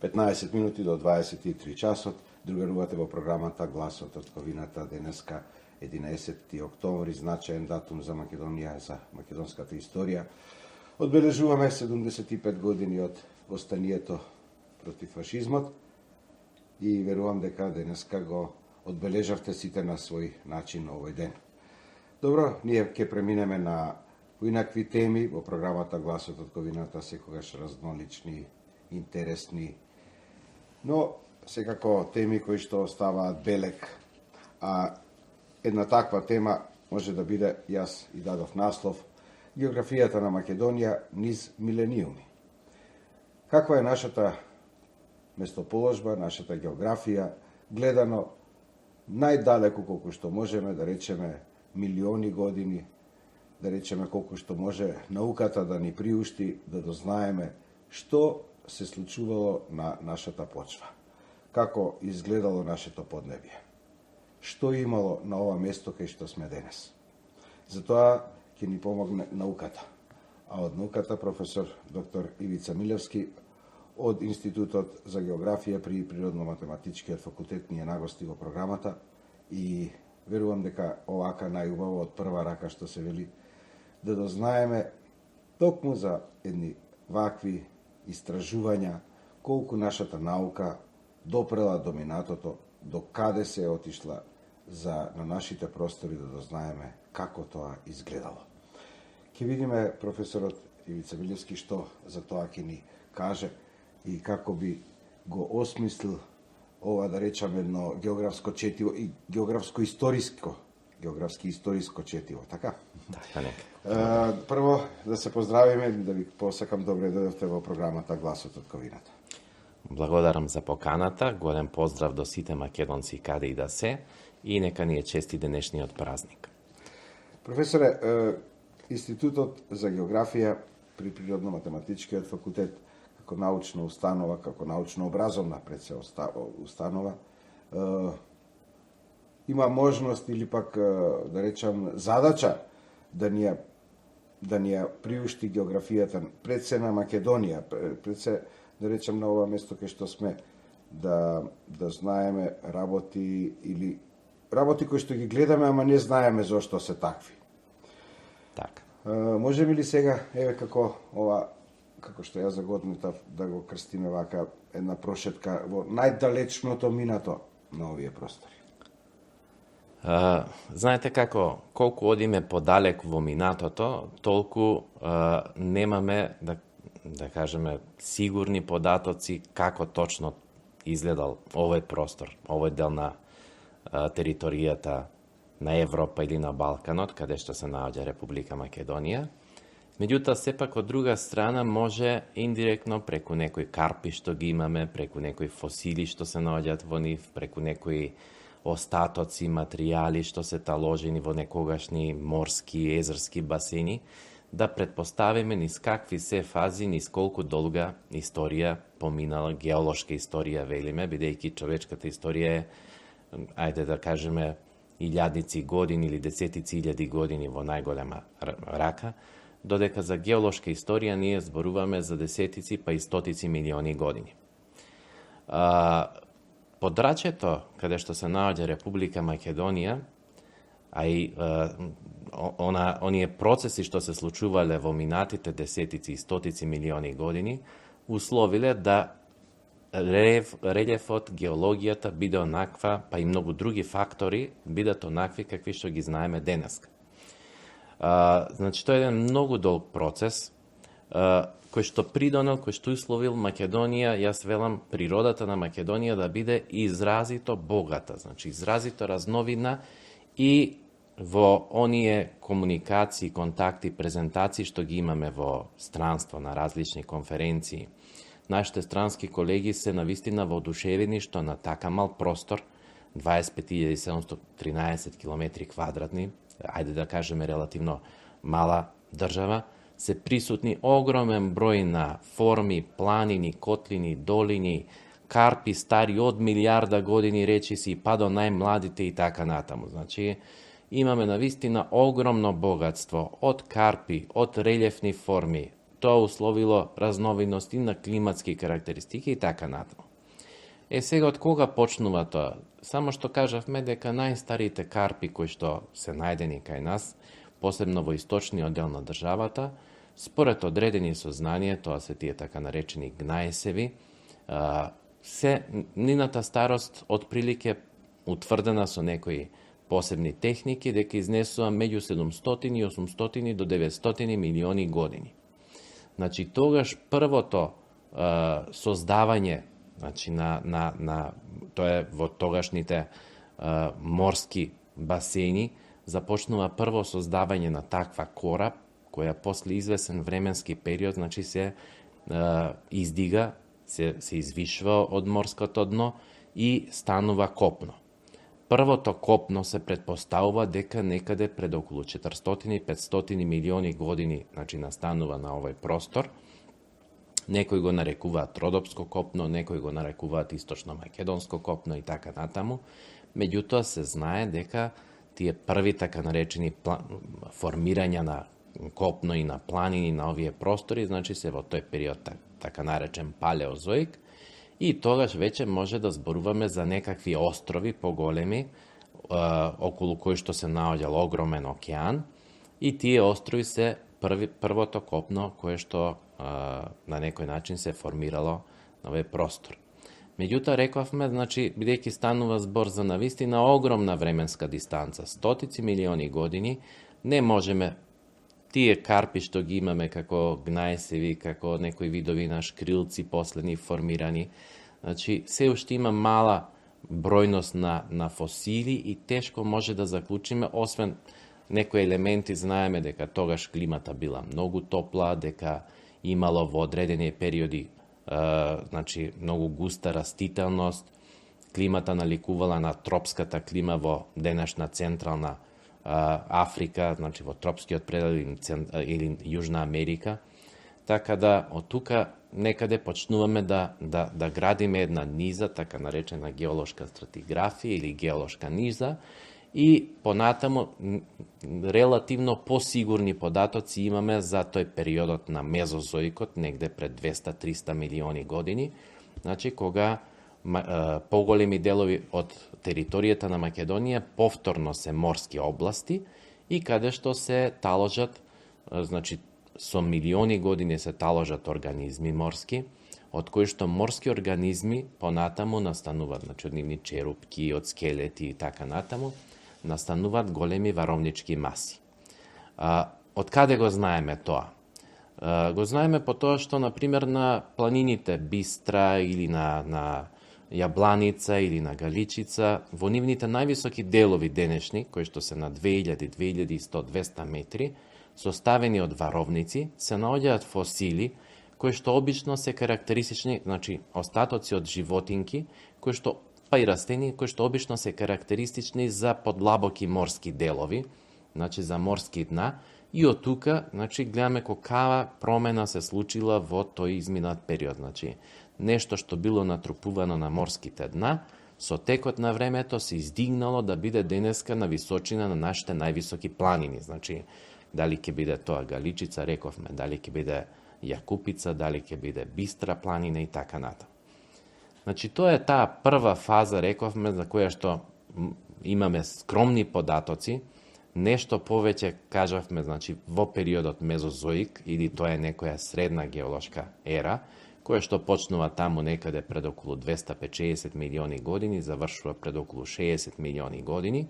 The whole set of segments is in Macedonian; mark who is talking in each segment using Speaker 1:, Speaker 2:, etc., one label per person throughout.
Speaker 1: 15 минути до 23 часот. Другарувате во програмата Гласот од ковината. Денеска 11 октомври, значаен датум за Македонија, за македонската историја. Одбележуваме 75 години од востанието против фашизмот и верувам дека денеска го одбележавте сите на свој начин овој ден. Добро, ние ќе преминеме на поинакви теми во програмата Гласот од ковината, секогаш разнолични, интересни, но секако теми кои што оставаат белег. А една таква тема може да биде, јас и дадов наслов, географијата на Македонија низ милениуми. Каква е нашата местоположба, нашата географија, гледано најдалеку колку што можеме, да речеме милиони години, да речеме колку што може науката да ни приушти да дознаеме што се случувало на нашата почва, како изгледало нашето поднебје, што имало на ова место кај што сме денес. Затоа ќе ни помогне науката. А од науката професор доктор Ивица Милевски од Институтот за географија при Природно-математичкиот факултет ни е нагости во програмата и верувам дека овака најубаво од прва рака што се вели да дознаеме токму за едни вакви истражувања колку нашата наука допрела до минатото, до каде се отишла за на нашите простори да дознаеме како тоа изгледало. Ќе видиме професорот Ивица Милевски што за тоа ќе ни каже и како би го осмислил ова, да речеме, едно географско четиво и географски историско четиво, така?
Speaker 2: Така, нека.
Speaker 1: Прво да се поздравиме, да ви посакам добре дојдовте во програмата Гласот од ковината.
Speaker 2: Благодарам за поканата, голем поздрав до сите македонци каде и да се и нека ни е чести денешниот празник.
Speaker 1: Професоре, Институтот за географија при Природно-математичкиот факултет како научна установа, како научно-образовна пред се установа, има можност или пак, да речам, задача да ни ја приушти географијата пред се на Македонија, пред се, да речем, на ова место кај што сме, да знаеме работи кои што ги гледаме, ама не знаеме зошто се такви.
Speaker 2: Така.
Speaker 1: Можеме ли сега, еве како што ја заготнутав, да го крстиме вака една прошетка во најдалечното минато на овие простори?
Speaker 2: Знаете како, колку одиме подалек во минатото, толку немаме, да кажеме, сигурни податоци како точно изгледал овој простор, овој дел на територијата на Европа или на Балканот, каде што се наоѓа Република Македонија. Меѓутоа, сепак од друга страна може индиректно преку некои карпи што ги имаме, преку некои фосили што се наоѓаат во нив, преку некои остатоци, материјали што се таложени во некогашни морски, езерски басени, да предпоставиме низ какви се фази, низ колку долга историја поминала, геолошка историја велиме, бидејќи човечката историја е, ајде да кажеме, илјадници години или десетици илјади години во најголема рака, додека за геолошка историја ние зборуваме за десетици па и стотици милиони години. Подрачето, каде што се наоѓа Република Македонија, а и оние процеси што се случувале во минатите десетици и стотици милиони години, условиле да релјефот, геологијата биде онаква, па и многу други фактори бидат онакви какви што ги знаеме денеска. Значи, тоа е еден многу долг процес, кој што придонел, кој што условил Македонија, јас велам, природата на Македонија да биде изразито богата, значи изразито разновидна и во оние комуникации, контакти, презентации што ги имаме во странство на различни конференции. Нашите странски колеги се навистина воодушевени што на така мал простор, 25.713 км квадратни, ајде да кажеме релативно мала држава, се присутни огромен број на форми, планини, котлини, долини, карпи стари од милијарда години речиси па до најмладите и така натаму. Значи, имаме навистина огромно богатство од карпи, од релјефни форми, тоа условило разновидности на климатски карактеристики и така натаму. Сега од кога почнува тоа? Само што кажавме дека најстарите карпи кои што се најдени кај нас, посебно во источниот дел на државата, според одредени сознание, тоа се тие така наречени гнаесеви, се нината старост отприлике утврдена со некои посебни техники дека изнесува меѓу 700 и 800 до 900 милиони години. Значи, тогаш првото создавање, значи, тоа е во тогашните морски басени, започнува прво создавање на таква кораб, која после извесен временски период, значи, се издига, се извишва од морското дно и станува копно. Првото копно се предпоставува дека некаде пред околу 400-500 милиони години, значи, настанува на овој простор. Некои го нарекуваат Родопско копно, некои го нарекуваат Источно-македонско копно и така натаму. Меѓутоа се знае дека тие први така наречени формирања на копно и на планини на овие простори, значи се во тој период така наречен палеозоик, и тогаш веќе може да зборуваме за некакви острови поголеми, околу кои што се наоѓал огромен океан, и тие острови се првото копно кое што на некој начин се формирало на овој простор. Меѓутоа, рековме, значи, бидејќи станува збор за навистина огромна временска дистанца, стотици милиони години, не можеме тие карпи што ги имаме како гнаесеви, како некои видови на шкрилци последни формирани, значи, се уште има мала бројност на фосили и тешко може да заклучиме, освен некои елементи, знаеме дека тогаш климата била многу топла, дека имало во одредени периоди значи, многу густа растителност, климата наликувала на тропската клима во денешна централна Африка, значи во тропскиот предел или Јужна Америка. Така да, од тука некаде почнуваме да градиме една низа, така наречена геолошка стратиграфија или геолошка низа, и понатаму релативно посигурни податоци имаме за тој периодот на мезозоикот, негде пред 200-300 милиони години, значи кога поголеми делови од територијата на Македонија повторно се морски области и каде што се таложат, значи со милиони години се таложат организми морски, од кои што морски организми понатаму настануваат, значи од нивни черупки, од скелети и така натаму, настануваат големи варовнички маси. Од каде го знаеме тоа? Го знаеме по тоа што, например, на планините Бистра или на Јабланица или на Галичица, во нивните највисоки делови денешни, кои што се на 2000, 2100, 200 метри, составени од варовници, се наоѓаат фосили кои што обично се карактеристични, значи остатоци од животинки, кои што па и растени, кои што обично се карактеристични за подлабоки морски делови, значи за морски дна, и од тука, значи, гледаме какава промена се случила во тој изминат период. Значи, нешто што било натрупувано на морските дна, со текот на времето се издигнало да биде денеска на височина на нашите највисоки планини. Значи, дали ќе биде тоа Галичица, рековме, дали ќе биде Јакупица, дали ќе биде Бистра планина и така натаму. Значи, тоа е таа прва фаза, рековме, за која што имаме скромни податоци, нешто повеќе кажавме, значи, во периодот Мезозоик, или тоа е некоја средна геолошка ера, која што почнува таму некаде пред околу 250 милиони години, завршува пред околу 60 милиони години,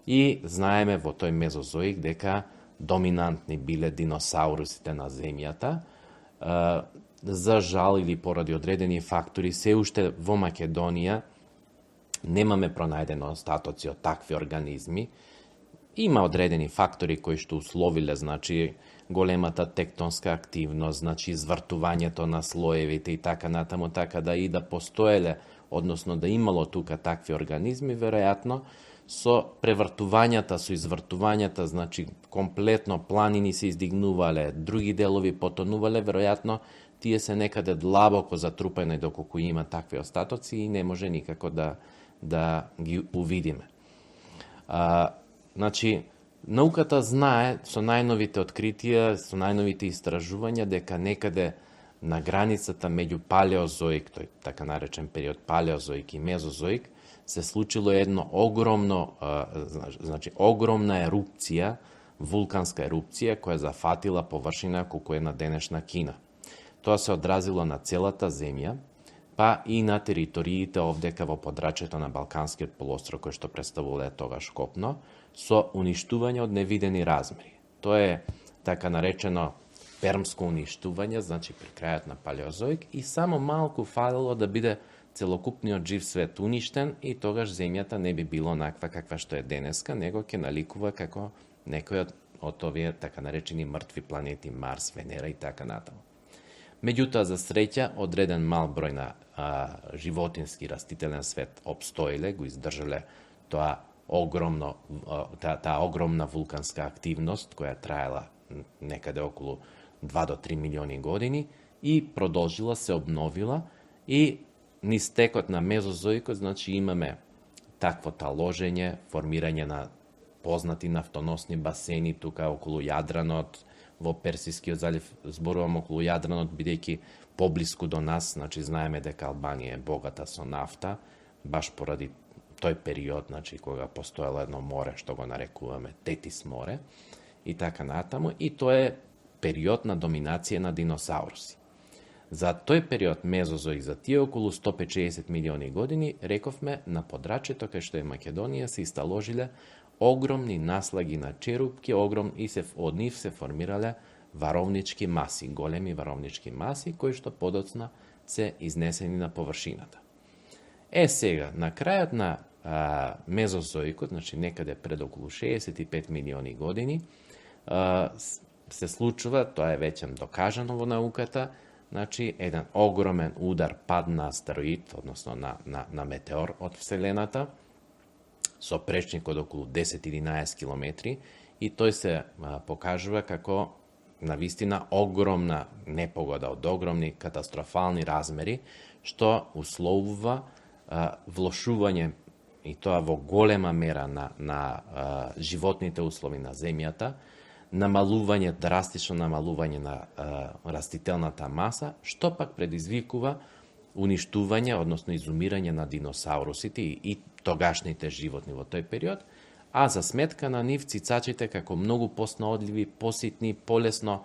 Speaker 2: и знаеме во тој Мезозоик дека доминантни биле диносаурусите на земјата. За жал или поради одредени фактори, се уште во Македонија немаме пронајдено остатоци од такви организми. Има одредени фактори кои што условиле, значи, големата тектонска активност, значи, извртувањето на слоевите и така натаму, така да и да постоеле, односно да имало тука такви организми, веројатно, со превртувањата, со извртувањата, значи, комплетно планини се издигнувале, други делови потонувале, веројатно, тие се некаде длабоко затрупани доколку има такви остатоци и не може никако да ги увидиме. Значи, Науката знае со најновите откритија, со најновите истражувања дека некаде на границата меѓу палеозоик, тој така наречен период палеозоик и мезозоик, се случило едно огромно, огромна ерупција, вулканска ерупција која зафатила површина колку една денешна Кина. Тоа се одразило на целата земја, па и на териториите овдека во подрачјето на Балканскиот полуостров, кој што представува тогаш копно, со уништување од невидени размери. Тоа е така наречено пермско уништување, значи при крајот на палеозоик, и само малку фалело да биде целокупниот жив свет уништен и тогаш земјата не би било онаква каква што е денеска, него ќе наликува како некој од овие така наречени мртви планети, Марс, Венера и така натаму. Меѓутоа, за среќа, одреден мал број на животински растителен свет обстоиле, го издржале таа огромна вулканска активност, која траела некаде околу 2 до 3 милиони години и продолжила, се обновила и низ текот на мезозоикот, значи имаме такво таложење, формирање на познати нафтоносни басени тука околу Јадранот, во Персискиот залив, зборувам околу Јадранот, бидејќи поблиску до нас, значи знаеме дека Албанија е богата со нафта, баш поради тој период, значи кога постоело едно море што го нарекуваме Тетис море и така натаму, и тоа е период на доминација на диносауруси. За тој период мезозоик, за тие околу 150 милиони години, рековме на подрачјето кај што е Македонија се исталожиле огромни наслаги на черупки, и од нив се формирале варовнички маси, големи варовнички маси, кои што подоцна се изнесени на површината. Сега, на крајот на мезозоикот, значи некаде пред околу 65 милиони години, се случува, тоа е веќе докажано во науката, значи еден огромен удар, пад на астероид, односно на метеор од Вселената, со пречник од околу 10-11 километри, и тој се покажува како навистина огромна непогода од огромни катастрофални размери, што условува влошување, и тоа во голема мера на животните услови на земјата, драстично намалување на растителната маса, што пак предизвикува уништување, односно изумирање на диносаурусите и тогашните животни во тој период, а за сметка на нив цицачите како многу поснаодливи, поситни, полесно,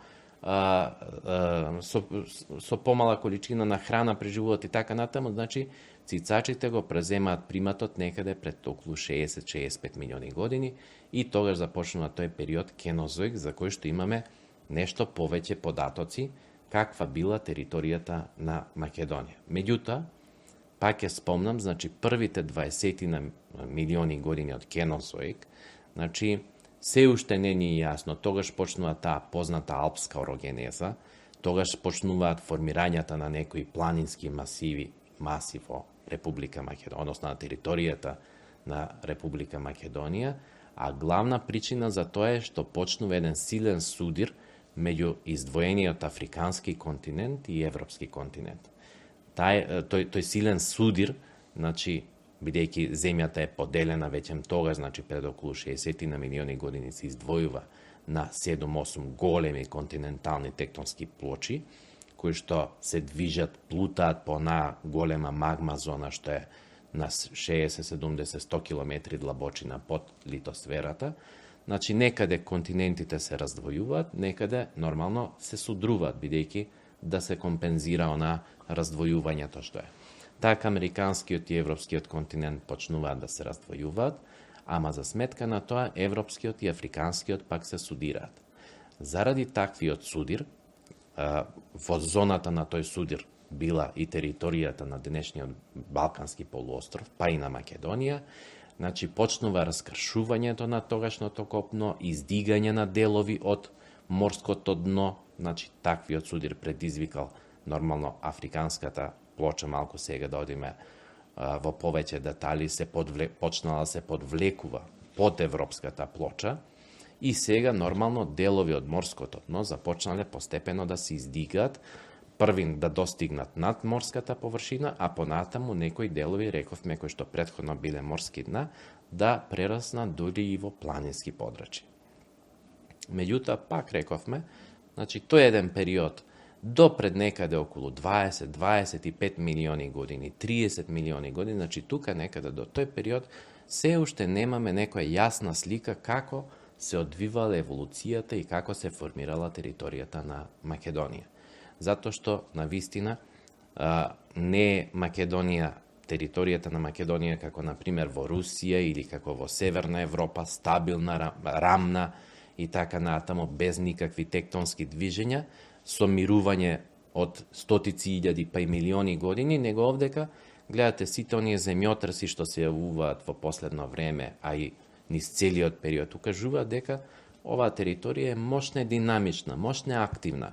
Speaker 2: со помала количина на храна преживуваат и така натаму, значи цицачите го преземаат приматот некаде пред околу 60-65 милиони години и тогаш започнува тој период Кенозоик, за кој што имаме нешто повеќе податоци каква била територијата на Македонија. Меѓутоа, пак ќе спомнам, значи првите 20 на милиони години од Кенозоик, значи се уште не ни е јасно, тогаш почнува таа позната алпска орогенеза, тогаш почнуваат формирањата на некои планински маси во Република Македонија, односно на територијата на Република Македонија, а главна причина за тоа е што почнува еден силен судир меѓу издвоениот африкански континент и европски континент. Тој силен судир, значи, бидејќи земјата е поделена веќе тогаш, значи пред околу 60 на милиони години се издвојува на 7-8 големи континентални тектонски плочи, кои што се движат, плутаат по она голема магма зона што е на 60-70-100 километри длабочина под литосферата. Значи, некаде континентите се раздвојуваат, некаде нормално се судруваат, бидејќи да се компензира она раздвојувањето што е. Така американскиот и европскиот континент почнуваат да се раздвојуваат, ама за сметка на тоа европскиот и африканскиот пак се судираат. Заради таквиот судир, во зоната на тој судир била и територијата на денешниот Балкански полуостров, па и на Македонија, значи почнува раскршувањето на тогашното копно, издигање на делови од морското дно, значи таквиот судир предизвикал нормално африканската плоча, малку сега да одиме во повеќе детали, почнала се подвлекува под европската плоча и сега нормално делови од морското дно започнале постепено да се издигаат, првин да достигнат над морската површина, а понатаму некои делови, рековме, кои што претходно биле морски дна, да прераснат дури и во планински подрачја. Меѓутоа, пак рековме, значи тој еден период до пред некаде околу 20-25 милиони години, 30 милиони години, значи тука некаде до тој период се уште немаме некоја јасна слика како се одвивала еволуцијата и како се формирала територијата на Македонија. Затоа што, навистина, не е Македонија, територијата на Македонија како, например, во Русија или како во Северна Европа, стабилна, рамна и така натаму, без никакви тектонски движења, со мирување од стотици илјади па и милиони години, него овдека гледате сите оние земјотреси што се јавуваат во последно време, а и низ целиот период, укажуваат дека оваа територија е мощна и динамична, мощна и активна.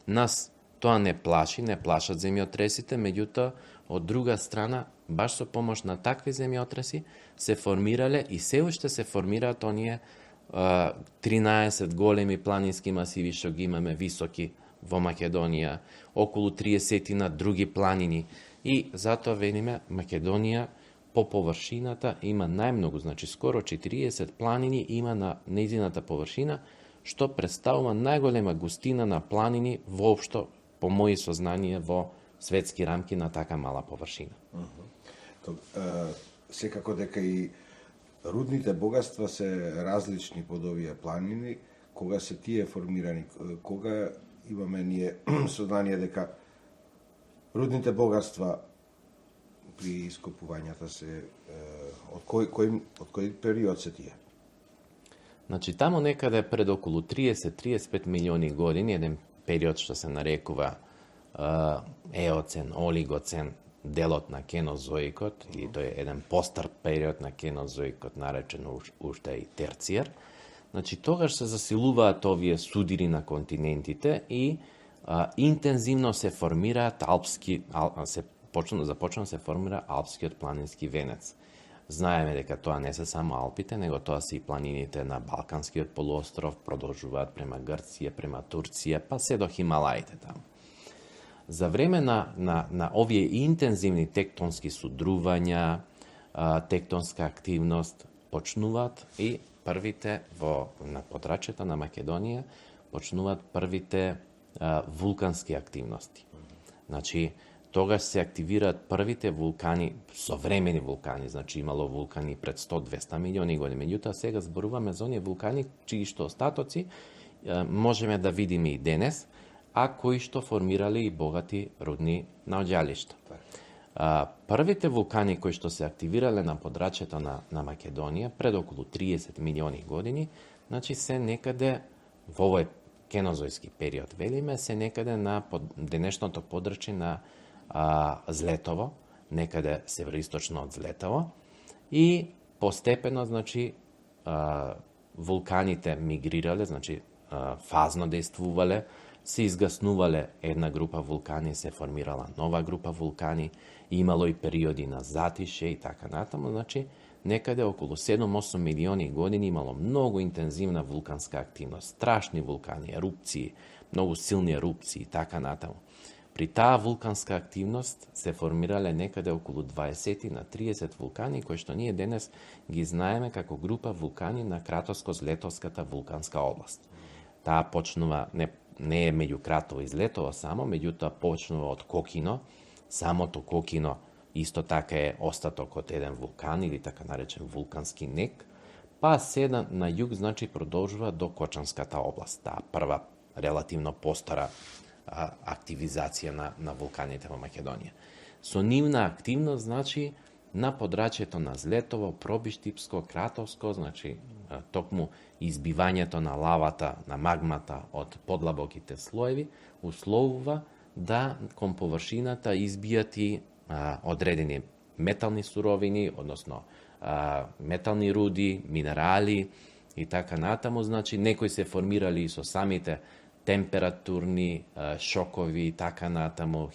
Speaker 2: Нас тоа не плаши, не плашат земјотресите, меѓутоа, од друга страна, баш со помош на такви земјотреси, се формирале и се уште се формираат оние 13 големи планински масиви што ги имаме високи во Македонија, околу 30 на други планини. И затоа велиме, Македонија по површината има најмногу, значи скоро 40 планини има на нејзината површина, што представува најголема густина на планини воопшто, по мои сознанија, во светски рамки на така мала површина.
Speaker 1: Секако дека и рудните богатства се различни под овие планини, кога се тие формирани, кога имаме ние сознание дека рудните богатства при ископувањата се од кој период се тие?
Speaker 2: Значи, тамо некаде пред околу 30-35 милиони години, еден период што се нарекува Еоцен, Олигоцен, делот на Кенозоикот, или тој е еден постар период на Кенозоикот, наречен уште и Терцијар. Значи, тогаш се засилуваат овие судири на континентите и интензивно се формираат започна да се формира алпскиот планински венец. Знаеме дека тоа не се само Алпите, него тоа се и планините на Балканскиот полуостров, продолжуваат према Грција, према Турција, па се до Хималаите таму. За време на овие интензивни тектонски судрувања, тектонска активност, почнуваат и првите на подрачјето на Македонија, почнуваат првите вулкански активности. Значи, тогаш се активираат првите вулкани, современи вулкани, значи имало вулкани пред 100-200 милиони години. Меѓутоа, сега зборуваме за оние вулкани, чии што остатоци можеме да видиме и денес, а кои што формирале и богати рудни наоѓалишта. Првите вулкани кои што се активирале на подрачјето на Македонија пред околу 30 милиони години, значи се некаде во овој кенозојски период, велиме, се некаде на денешното подрачје на Злетово, некаде североисточно од Злетово, и постепено, значи, вулканите мигрирале, значи, фазно действувале, се изгаснувале една група вулкани, се формирала нова група вулкани, имало и периоди на затише и така натаму, значи, некаде околу 7-8 милиони години имало многу интензивна вулканска активност, страшни вулкани, ерупции, многу силни ерупции и така натаму. При таа вулканска активност се формирале некаде околу 20 на 30 вулкани, кои што ние денес ги знаеме како група вулкани на Кратовско-Злетовската вулканска област. Таа почнува, не е меѓу Кратово и Злетово само, меѓутоа почнува од Кокино. Самото Кокино исто така е остаток од еден вулкан или така наречен вулкански нек, па седа на југ, значи продолжува до Кочанската област, таа прва релативно постара активизација на вулканите во Македонија. Со нивна активност, значи, на подрачјето на Злетово, Пробиштипско, Кратовско, значи, токму избивањето на лавата, на магмата од подлабоките слоеви, условува да кон површината избијат и одредени метални суровини, односно метални руди, минерали и така натаму, значи, некои се формирали и со самите температурни шокови и така натаму,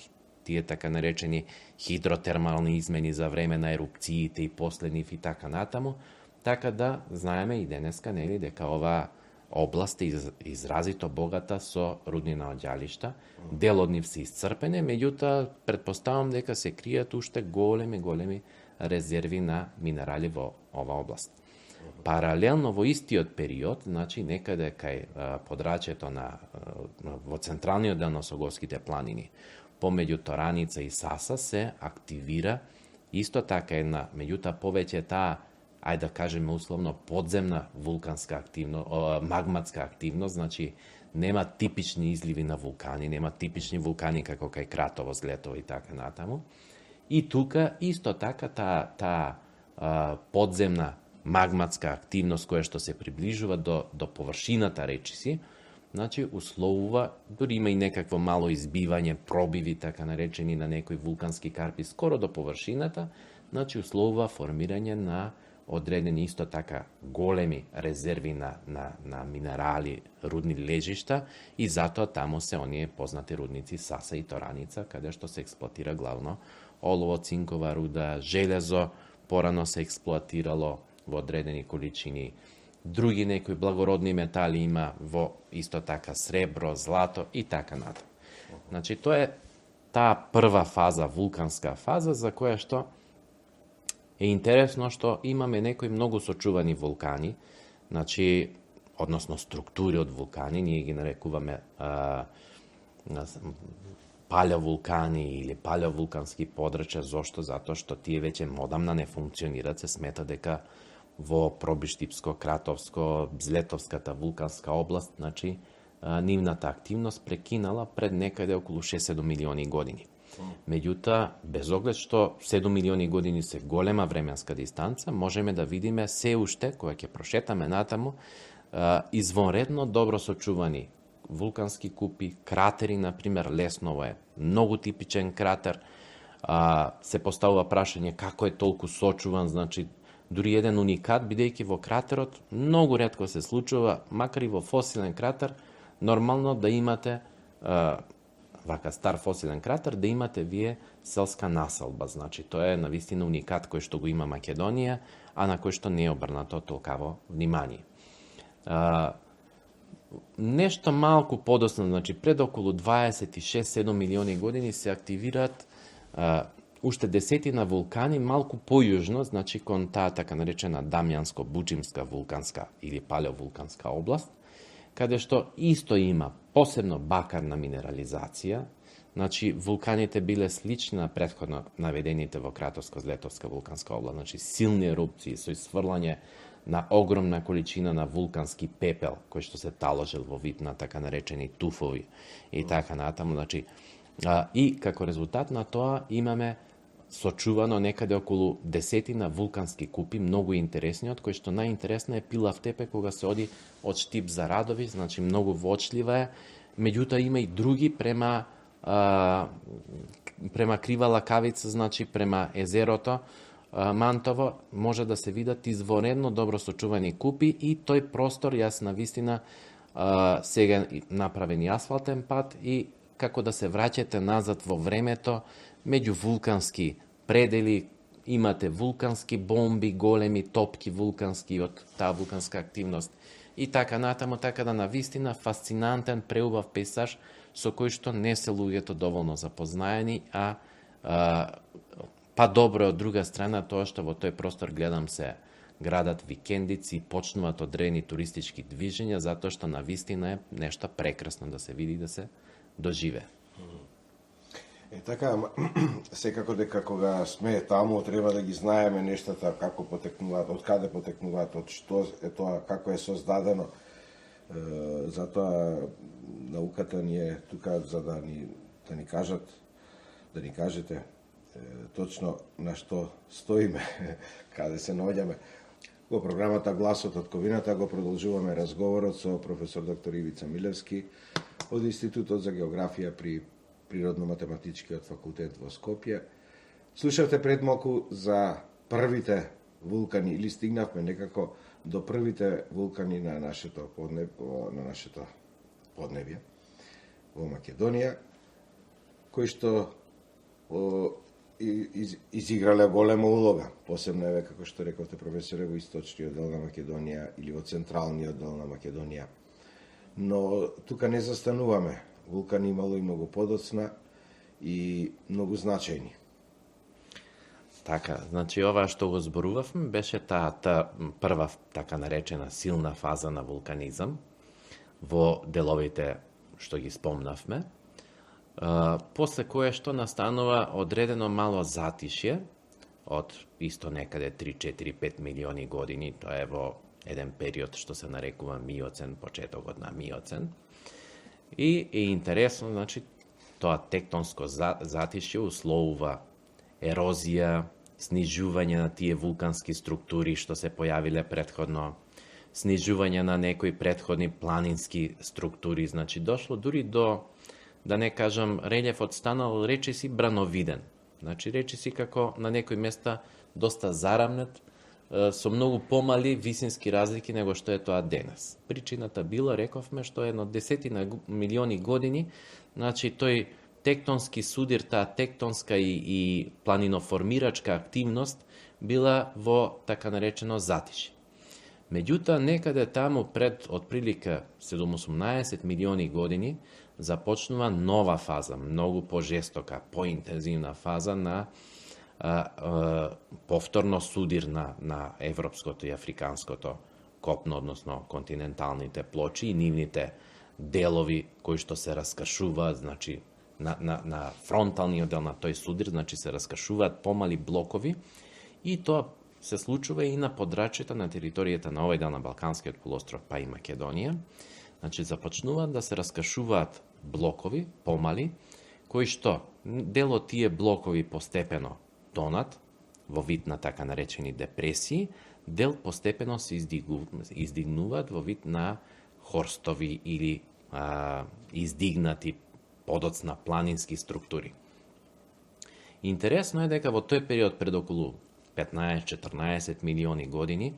Speaker 2: тие така наречени хидротермални измени за време на ерупциите и после нив и така натаму, така да знаеме и денеска, нели, дека оваа област е изразито богата со рудни наоѓалишта. Дел од нив се исцрпене, меѓутоа претпоставам дека се кријат уште големи резерви на минерали во оваа област. Паралелно во истиот период, значи некаде кај подрачјето во централниот дел на Согорските планини, помеѓу Тораница и Саса се активира исто така една, меѓутоа повеќе таа, ајде да кажеме условно, подземна вулканска активност, магматска активност, значи нема типични изливи на вулкани, нема типични вулкани како кај Кратово, Злетово и така натаму. И тука исто така таа подземна магматска активност која што се приближува до површината речиси, значи условува, дури има и некакво мало избивање, пробиви така наречени на некои вулкански карпи скоро до површината, значи условува формирање на одредени исто така големи резерви на минерали, рудни лежишта и затоа таму се оние познати рудници Саса и Тораница, каде што се експлоатира главно олово, цинкова руда, железо, порано се експлоатирало во одредени количини. Други некои благородни метали има во исто така сребро, злато и така натаму. Значи тоа е таа прва фаза, вулканска фаза, за која што е интересно што имаме некои многу сочувани вулкани, значи, односно структури од вулкани, ние ги нарекуваме палеовулкани или палеовулкански подрачја. Зошто? Затоа што тие веќе модамна не функционираат, се смета дека во Пробиштипско, Кратовско, Злетовската вулканска област, значи, нивната активност прекинала пред некаде околу 6-7 милиони години. Меѓутоа, без оглед што 7 милиони години се голема временска дистанца, можеме да видиме се уште, кога ќе прошетаме натаму, извонредно добро сочувани вулкански купи, кратери, например, Лесново е многу типичен кратер. Се поставува прашање како е толку сочуван, значи, дури еден уникат, бидејќи во кратерот многу ретко се случува, макар и во фосилен кратер, нормално да имате вака стар фосилен кратер, да имате вие селска населба. Значи, тоа е навистина уникат кој што го има Македонија, а на кој што не е обрнато толкаво внимание. Нешто малку подоцна, значи пред околу 26-7 милиони години се активираат уште десетина вулкани малку појужно, значи кон таа така наречена Дамјанско-Бучимска вулканска или палеовулканска област, каде што исто има посебно бакарна минерализација, значи вулканите биле слични на претходно наведените во Кратовско-Злетовска вулканска област, значи силни ерупции со исфрлање на огромна количина на вулкански пепел, кој што се таложил во вид на така наречени туфови и така натаму, значи и како резултат на тоа имаме сочувано некаде околу десетина вулкански купи, многу интересни, од кои што најинтересна е Пилав тепе кога се оди од Штип за Радови, значи многу вочлива е, меѓутоа има и други према Крива Лакавица, значи према езерото Мантово, може да се видат изворедно добро сочувани купи и тој простор, јас навистина сега направени асфалтен пат и како да се враќате назад во времето, меѓу вулкански предели, имате вулкански бомби, големи топки вулкански од таа вулканска активност и така натаму, така да навистина фасцинантен, преубав пейзаж со кој што не се луѓето доволно запознаени, па добро од друга страна тоа што во тој простор гледам се градат викендици, почнуваат одредени туристички движења, затоа што навистина е нешто прекрасно да се види, да се доживе.
Speaker 1: Така, секако дека кога сме таму, треба да ги знаеме нештата, како потекнуваат, од каде потекнуваат, од што е тоа, како е создадено. Затоа науката ни е тука за да ни кажат, да ни кажете точно на што стоиме, каде се наоѓаме. Во програмата Гласот од Ковината го продолжуваме разговорот со професор доктор Ивица Милевски од Институтот за географија при Природно-математичкиот факултет во Скопје. Слушавте пред малку за првите вулкани, или стигнавме некако до првите вулкани на нашето поднебје во Македонија, кои што изиграле голема улога, посебно еве како што рековте професоре во источниот дел на Македонија или во централниот дел на Македонија. Но тука не застануваме. Вулкани имало и многу подоцна и многу значајни.
Speaker 2: Така, значи ова што го зборувавме беше таа прва така наречена силна фаза на вулканизам во деловите што ги спомнавме. После кое што настанува одредено мало затишје од исто некаде 3-4-5 милиони години, тоа е во еден период што се нарекува Миоцен, почетокот на Миоцен. И е интересно, значи, тоа тектонско затишје условува ерозија, снижување на тие вулкански структури што се појавиле претходно, снижување на некои претходни планински структури, значи дошло дури до, да не кажам, релјефот станал речиси брановиден. Значи речиси како на некои места доста зарамнет, со многу помали висински разлики него што е тоа денес. Причината била, рековме, што едно десетина милиони години, значи тој тектонски судир, таа тектонска и планиноформирачка активност била во така наречено затишје. Меѓутоа, некаде таму пред отприлика 18 милиони години започнува нова фаза, многу пожестока, поинтензивна фаза на повторно судир на европското и африканското копно, односно континенталните плочи и нивните делови кои што се раскршуваат, значи на фронталниот дел на тој судир, значи се раскршуваат помали блокови и тоа се случува и на подрачјето на територијата на овој дел на Балканскиот полуостров, па и Македонија. Значи започнуваат да се раскршуваат блокови, помали, кои што дел од тие блокови постепено тонат во вид на така наречени депресии, дел постепено се издигнуваат во вид на хорстови или издигнати подоцна планински структури. Интересно е дека во тој период пред околу 15-14 милиони години,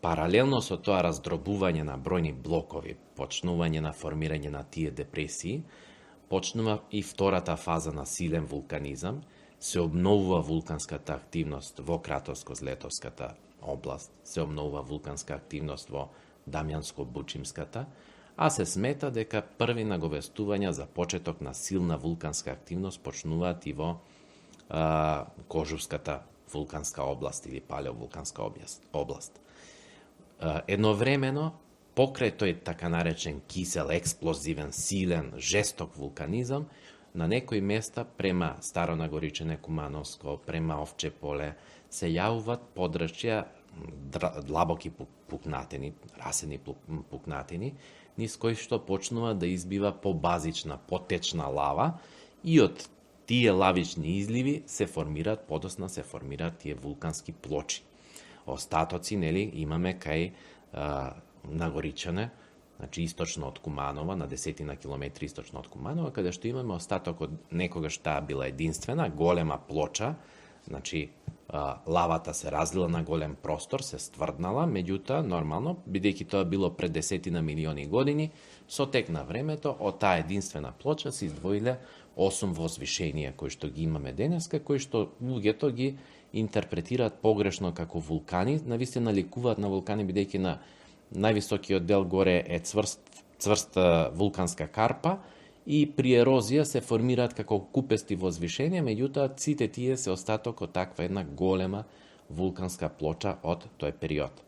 Speaker 2: паралелно со тоа раздробување на бројни блокови, почнување на формирање на тие депресии, почнува и втората фаза на силен вулканизам, се обновува вулканската активност во Кратовско-Злетовската област, се обновува вулканска активност во Дамјанско-Бучимската, а се смета дека први наговестувања за почеток на силна вулканска активност почнуваат и во Кожувската вулканска област или палеовулканска област. Едновремено, покрај тој така наречен кисел, експлозивен, силен, жесток вулканизам, на некои места према Старонагоричене, Кумановско, према Овче поле, се јавуваат подрачја длабоки пукнатини, расени пукнатини, низ кои што почнува да избива побазична, потечна лава и од тие лавични изливи се формираат, подосна се формираат тие вулкански плочи. Остатоци, нели, имаме кај Нагоричане, значи источно од Куманова, на 10 километри источно од Куманова, каде што имаме остаток од некогаш таа била единствена, голема плоча, значи лавата се разлила на голем простор, се стврднала, меѓутоа, нормално, бидејќи тоа било пред 10 милиони години, со тек на времето, од таа единствена плоча се издвоиле 8 возвишенија кои што ги имаме денеска, кои што луѓето ги интерпретираат погрешно како вулкани, навистина ликуваат на вулкани, бидејќи на највисокиот дел горе е цврста вулканска карпа и при ерозија се формираат како купести возвишенија, меѓутоа сите тие се остаток од таква една голема вулканска плоча од тој период.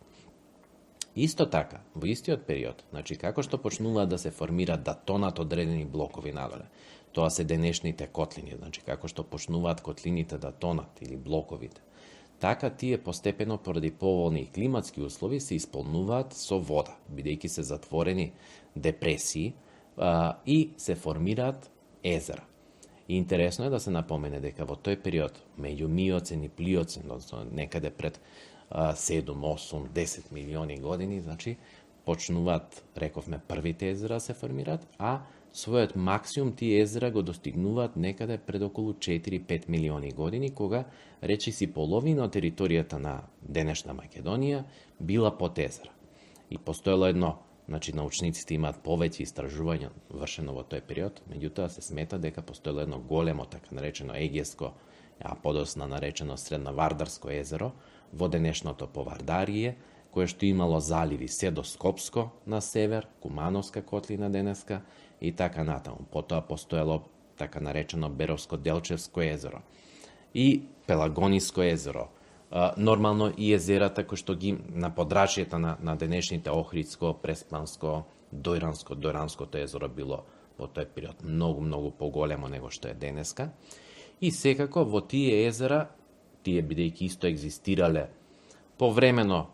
Speaker 2: Исто така, во истиот период, значи како што почнуваат да се формираат, да тонат одредени блокови надоле, тоа се денешните котлини, значи како што почнуваат котлините да тонат или блоковите, така тие постепено поради поволни климатски услови се исполнуваат со вода, бидејќи се затворени депресии и се формираат езера. И интересно е да се напомене дека во тој период, меѓу Миоцен и Плиоцен, односно некаде пред 7, 8, 10 милиони години, значи почнуваат, рековме, првите езера се формираат, а својот максимум тие езера го достигнуваат некаде пред околу 4-5 милиони години, кога речиси половина од територијата на денешна Македонија била под езера. И постоело едно, значи научниците имаат повеќе истражувања вршено во тој период, меѓутоа се смета дека постоело едно големо, така наречено Егеско, а подосна наречено Средновардарско езеро во денешното Повардарие, кое што имало заливи се до Скопско на север, Кумановска котлина денеска и така натаму. Потоа постоело така наречено Беровско-Делчевско езеро. и Пелагониско езеро. Нормално и езерата кои што ги на подрачјето на денешните Охридско, Преспанско, Дојранското езеро било во тој период многу поголемо него што е денеска. И секако во тие езера, тие бидејќи исто екзистирале повремено,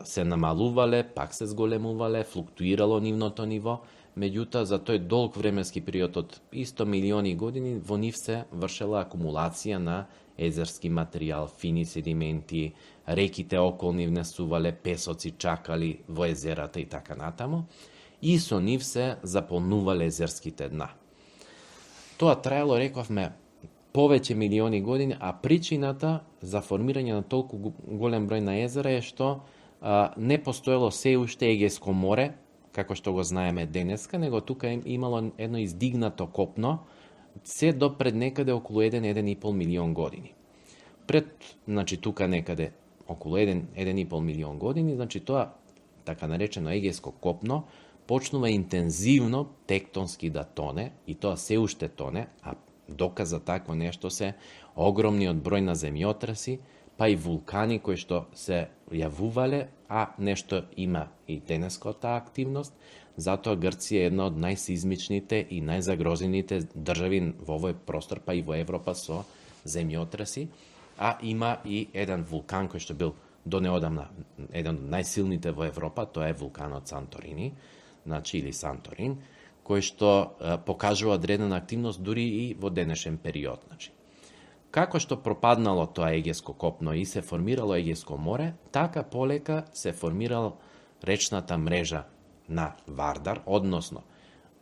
Speaker 2: се намалувале, пак се зголемувале, флуктуирало нивното ниво, меѓутоа за тој долг временски период од исто милиони години во нив се вршела акумулација на езерски материјал, фини седименти, реките околни внесувале, песоци чакали во езерата и така натаму, и со нив се заполнувале езерските дна. Тоа траело, рековме, повеќе милиони години, а причината за формирање на толку голем број на езера е што не постоело се уште Егејско море, како што го знаеме денеска, него тука имало едно издигнато копно, се до пред некаде околу 1,5 милион години. Значи тука некаде околу 1,5 милион години, значи тоа, така наречено Егејско копно, почнува интензивно тектонски да тоне, и тоа се уште тоне, а доказ за такво нешто се огромниот број на земјотреси, па и вулкани кои што се јавувале, а нешто има и денеска таа активност. Затоа Грција е една од најсизмичните и најзагрозените држави во овој простор, па и во Европа со земјотреси, а има и еден вулкан кој што бил до неодамна еден од најсилните во Европа, тоа е вулканот Санторини, значи или Санторин, кој што покажува одредена активност дури и во денешен период. Значи, како што пропаднало тоа Егејско копно и се формирало Егејско море, така полека се формирала речната мрежа на Вардар, односно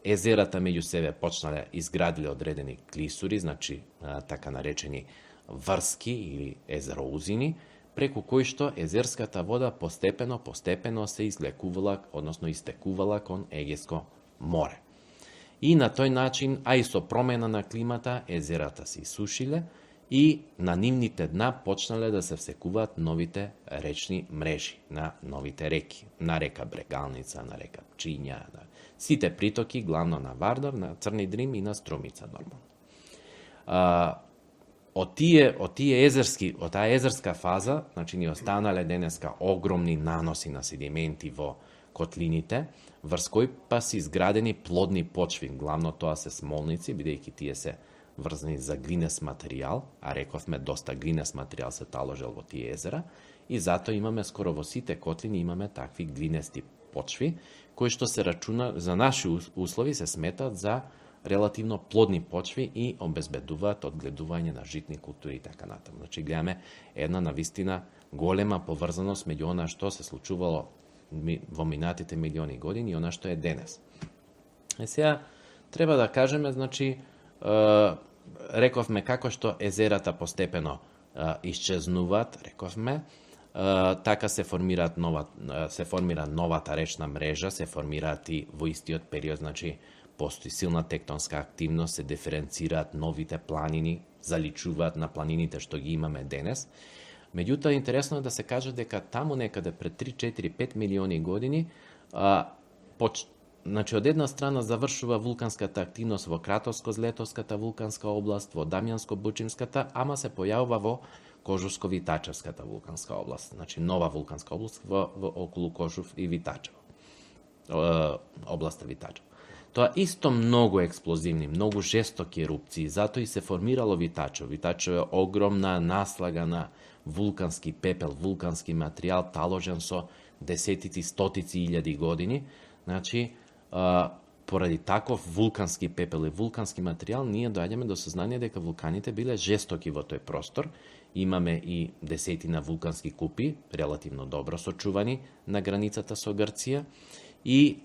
Speaker 2: езерата меѓу себе почнале изградиле одредени клисури, значи така наречени врски или езероузини, преку кои што езерската вода постепено се излекувала, односно истекувала кон Егејско море. И на тој начин, а и со промена на климата, езерата се исушиле и на нивните дна почнале да се всекуваат новите речни мрежи на новите реки, на река Брегалница, на река Пчиња, на сите притоки, главно на Вардар, на Црни Дрим и на Струмица нормално. Од таа езерска фаза, значи ни останале денеска огромни наноси на седименти во котлините, врз кои па се изградени плодни почви, главно тоа се смолници, бидејќи тие се врзани за глинес материјал, а рековме доста глинес материјал се таложел во тие езера, и затоа имаме скоро во сите котлини имаме такви глинести почви, кои што се рачуна за наши услови се сметат за релативно плодни почви и обезбедуваат одгледување на житни култури и така натаму. Значи гледаме една навистина голема поврзаност меѓу она што се случувало во минатите милиони години и она што е денес. Сега треба да кажеме, значи, рековме како што езерата постепено исчезнуваат, рековме, така се формира новата речна мрежа, се формираат и во истиот период, значи постои силна тектонска активност, се диференцираат новите планини, заличуваат на планините што ги имаме денес. Меѓутоа, интересно е да се каже дека таму некаде пред 3-4-5 милиони години, значи од една страна завршува вулканската активност во Кратовско-Злетовската вулканска област, во Дамјанско-Бучимската, ама се појавува во Кожувско-Витачевската вулканска област, значи нова вулканска област во околу Кожув и Витачево, областа Витачево. Тоа исто многу експлозивни, многу жестоки ерупции, затоа и се формирало Витачево. Витачево е огромна наслага на вулкански пепел, вулкански материјал, таложен со десетици, стотици илјади години. Значи, поради таков вулкански пепел и вулкански материјал, ние доаѓаме до сознание дека вулканите биле жестоки во тој простор. Имаме и десетина вулкански купи, релативно добро сочувани на границата со Грција. И,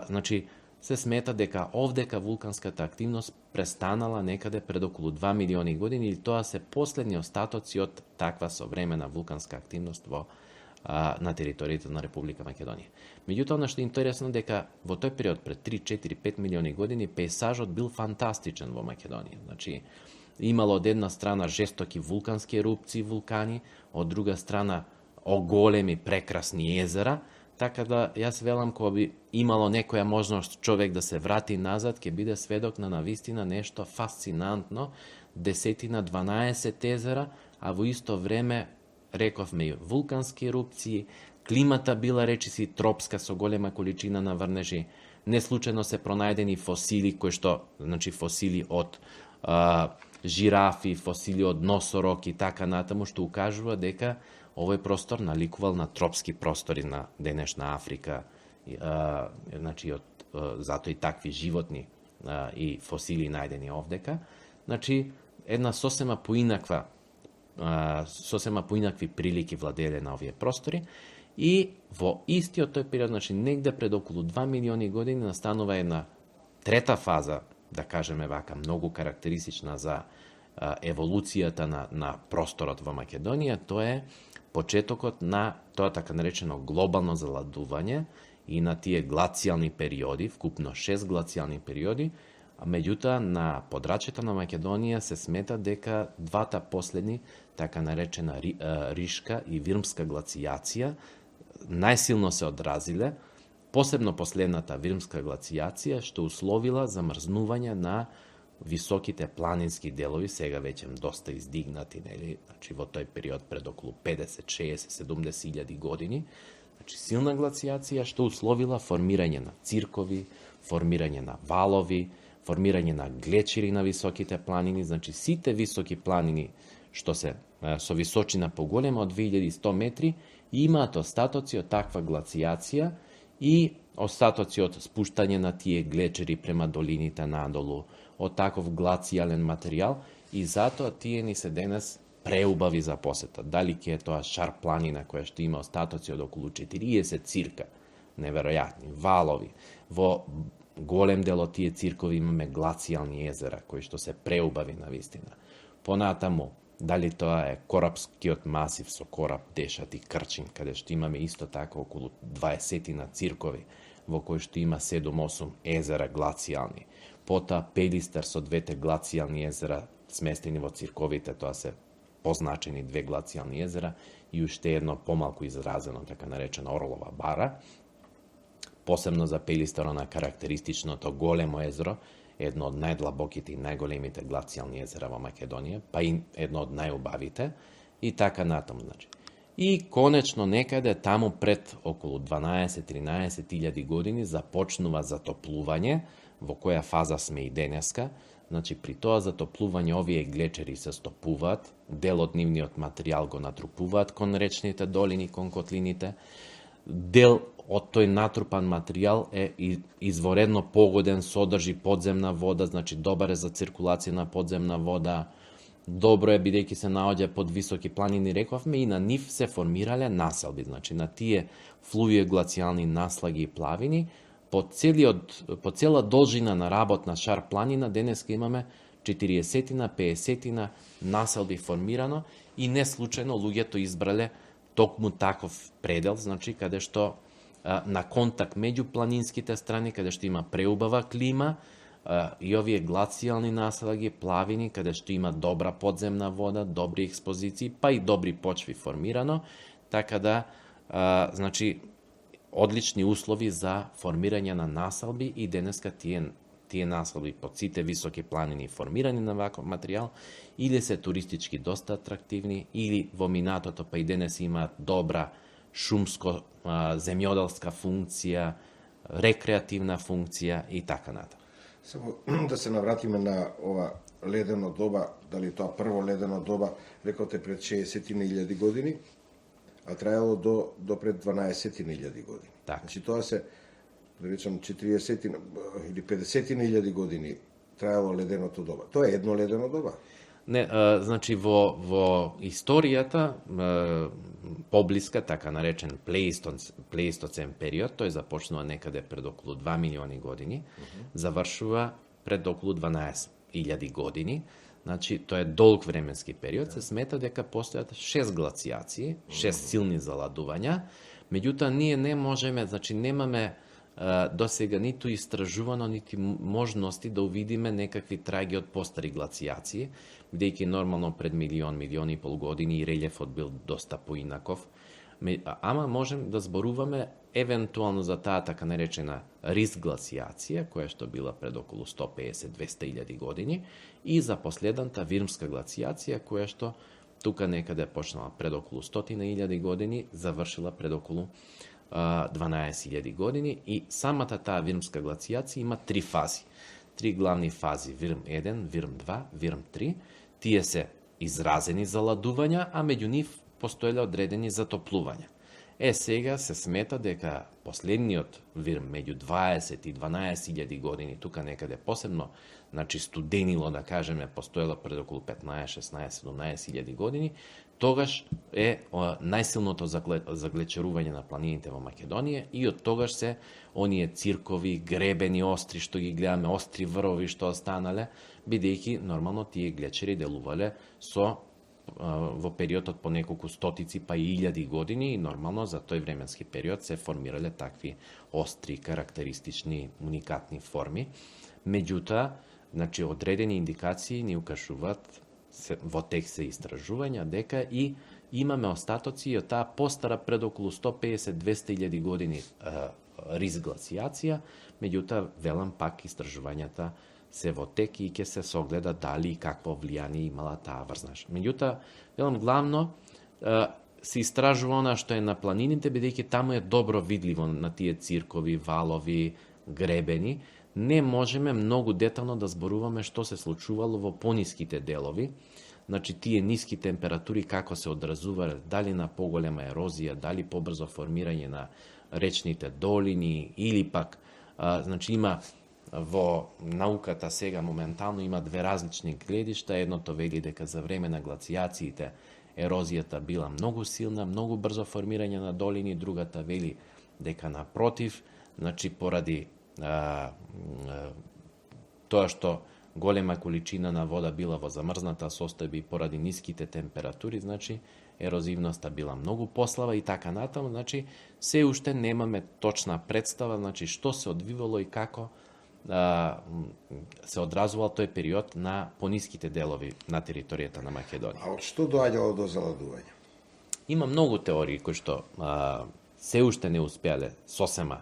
Speaker 2: значи, се смета дека овдека вулканската активност престанала некаде пред околу 2 милиони години и тоа се последни остатоци од таква современа вулканска активност на територијата на Република Македонија. Меѓутоа, што е интересно дека во тој период пред 3-4-5 милиони години пейсажот бил фантастичен во Македонија. Значи, имало од една страна жестоки вулкански ерупции, вулкани, од друга страна оголеми прекрасни езера, така да јас велам кога би имало некоја можност човек да се врати назад, ќе биде сведок на навистина нешто фасцинантно, 10-12 езера, а во исто време рековме и вулкански ерупции, климата била речиси тропска со голема количина на врнежи. Неслучајно се пронајдени фосили кои што, значи фосили од жирафи, фосили од носорог и така натаму, што укажува дека овој простор наликувал на тропски простори на денешна Африка, значи затоа и такви животни и фосили најдени овдека. Значи една сосема поинакви прилики владееле на овие простори и во истиот тој период, значи негде пред околу 2 милиони години настанува една трета фаза, да кажеме вака, многу карактеристична за еволуцијата на просторот во Македонија, тоа е почетокот на тоа така наречено глобално заладување и на тие глацијални периоди, вкупно 6 глацијални периоди, а меѓутоа на подрачјето на Македонија се смета дека двата последни, така наречена Ришка и Вирмска глацијација, најсилно се одразиле, посебно последната Вирмска глацијација, што условила замрзнување на високите планински делови, сега веќе доста издигнати, нели, значи во тој период пред околу 50, 60, 70 илјади години, значи силна глацијација што условила формирање на циркови, формирање на валови, формирање на глечери на високите планини, значи сите високи планини што се со височина поголема од 2100 метри имаат остатоци од таква глацијација и остатоци од спуштање на тие глечери према долините надолу, од таков глацијален материјал и затоа тие ни се денес преубави за посета. Дали ќе е тоа Шар планина која што има остатоци од околу 40 цирка, неверојатни, валови. Во голем дел од тие циркови имаме глацијални езера кои што се преубави на вистина. Понатаму, дали тоа е Корапскиот масив со Корап, Дешат и Крчин, каде што имаме исто така околу 20 на циркови, во кои што има 7-8 езера глацијални. Пота Пелистер со двете глацијални езера сместени во цирковите, тоа се позначени две глацијални езера и уште едно помалку изразено, така наречена Орлова бара. Посебно за Пелистер на карактеристичното големо езеро, едно од најдлабоките и најголемите глацијални езера во Македонија, па и едно од најубавите, и така натаму, значи. И конечно некаде таму пред околу 12-13 илјади години започнува затоплување, во која фаза сме и денеска. Значи при тоа затоплување овие глечери се стопуваат, дел од нивниот материјал го натрупуваат кон речните долини, кон котлините. Дел од тој натрупан материјал е изворедно погоден, содржи подземна вода, значи добар е за циркулација на подземна вода. Добро е бидејќи се наоѓа под високи планини, рековме, и на нив се формирале населби, значи на тие флувиоглацијални наслаги и плавини. По цела должина на работна Шар планина денеска имаме 40-50 населби формирано и не случајно луѓето избрале токму таков предел, значи каде што на контакт меѓу планинските страни, каде што има преубава клима и овие глацијални населги, плавини, каде што има добра подземна вода, добри експозиции, па и добри почви формирано, така да, значи, одлични услови за формирање на населби и денеска тие населби под сите високи планини формирани на ваков материјал или се туристички доста атрактивни или во минатото па и денес имаат добра шумско земјоделска функција, рекреативна функција и така натаму.
Speaker 1: Само да се навратиме на ова ледено доба, дали тоа прво ледено доба, рекоте пред 60.000 години, а траело до пред 12.000 години.
Speaker 2: Так.
Speaker 1: Значи тоа се, да речам, 40 или 50.000 години траело леденото доба. Тоа е едно ледено доба.
Speaker 2: Не, значи во историјата поблиска, така наречен плеистоцен период, тој започнува некаде пред околу 2 милиони години, завршува пред околу 12.000 години. Значи, тоа е долг временски период, се смета дека постојат 6 глацијации, 6 силни заладувања, меѓутоа ние не можеме, значи немаме досега ниту истражувано, нити можности да увидиме некакви траги од постари глацијации, бидејќи нормално пред милион и пол години и релјефот бил доста поинаков. Ама можем да зборуваме евентуално за таа така наречена риск глацијација, која што била пред околу 150-200 години, и за последната вирмска глацијација, која што тука некаде почнала пред околу 100.000 години, завршила пред околу 12.000 години, и самата таа вирмска глацијација има 3 фази. 3 главни фази: Вирм 1, Вирм 2, Вирм 3. Тие се изразени заладувања, а меѓу нив постоеле одредени затоплувања. Сега се смета дека последниот Вирм меѓу 20 и 12.000 години, тука некаде посебно, значи студенило, да кажеме, постоело пред околу 15, 16, 17.000 години, тогаш е најсилното заглечерување на планините во Македонија, и од тогаш се оние циркови, гребени, остри, што ги гледаме, остри врвови што останале, бидејќи нормално тие глечери делувале во периодот по неколку стотици па и илјади години, и нормално за тој временски период се формирале такви остри, карактеристични, уникатни форми. Меѓутоа, значи, одредени индикации ни укажуваат во текст се истражувања дека и имаме остатоци од таа постара пред околу 150-200.000 години риск глацијација, меѓутоа велам пак истражувањата се во тек и ќе се согледа дали и какво влијание имала таа врзнаш. Меѓутоа, велам, главно се истражува она што е на планините, бидејќи таму е добро видливо на тие циркови, валови, гребени. Не можеме многу детално да зборуваме што се случувало во пониските делови, значи тие ниски температури како се одразувале, дали на поголема ерозија, дали побрзо формирање на речните долини, или пак, значи има во науката сега моментално има две различни гледишта. Едното вели дека за време на глацијациите ерозијата била многу силна, многу брзо формирање на долини, другата вели дека напротив, значи поради тоа што голема количина на вода била во замрзната состојба и поради ниските температури, значи ерозивноста била многу послаба и така натаму, значи се уште немаме точна представа, значи што се одвивало и како се одразувал тој период на пониските делови на територијата на Македонија.
Speaker 1: А од што доаѓало до заладување?
Speaker 2: Има многу теории кои што се уште не успеале сосема